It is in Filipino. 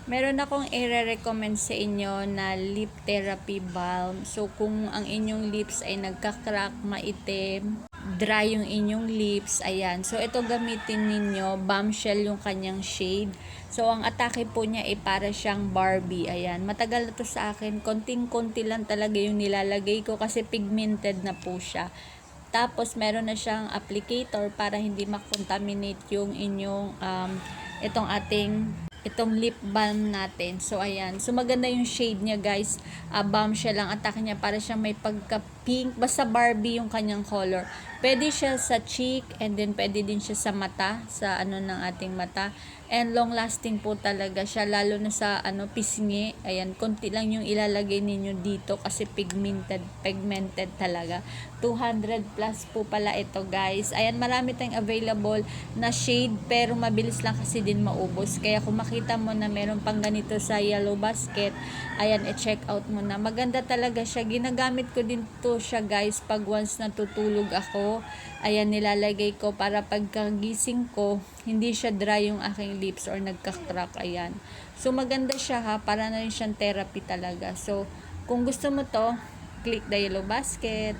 Meron akong i-recommend sa inyo na lip therapy balm. So, kung ang inyong lips ay nagka-crack, maitim, dry yung inyong lips, ayan. So, ito gamitin ninyo, bombshell yung kanyang shade. So, ang atake po niya ay para siyang Barbie, ayan. Matagal na to sa akin, konting-konti lang talaga yung nilalagay ko kasi pigmented na po siya. Tapos, meron na siyang applicator para hindi makontaminate yung inyong, itong lip balm natin. So, ayan. So, maganda yung shade niya, guys. Bombshell lang atake niya. Para siyang may pagka-pink. Basta Barbie yung kanyang color. Pwede siya sa cheek and then pwede din siya sa mata. Sa ng ating mata. And long lasting po talaga siya. Lalo na sa pisngi. Ayan. Konti lang yung ilalagay ninyo dito kasi pigmented talaga. 200 plus po pala ito, guys. Ayan. Marami tayong available na shade pero mabilis lang kasi din maubos. Kaya kung makita mo na meron pang ganito sa Yellow Basket, ayan, i-check out mo na. Maganda talaga siya. Ginagamit ko din to siya, guys, pag once natutulog ako. Ayan, nilalagay ko para pagkagising ko, hindi siya dry yung aking lips or nagka-crack. Ayan. So, maganda siya ha. Para na rin siyang therapy talaga. So, kung gusto mo to, click the Yellow Basket.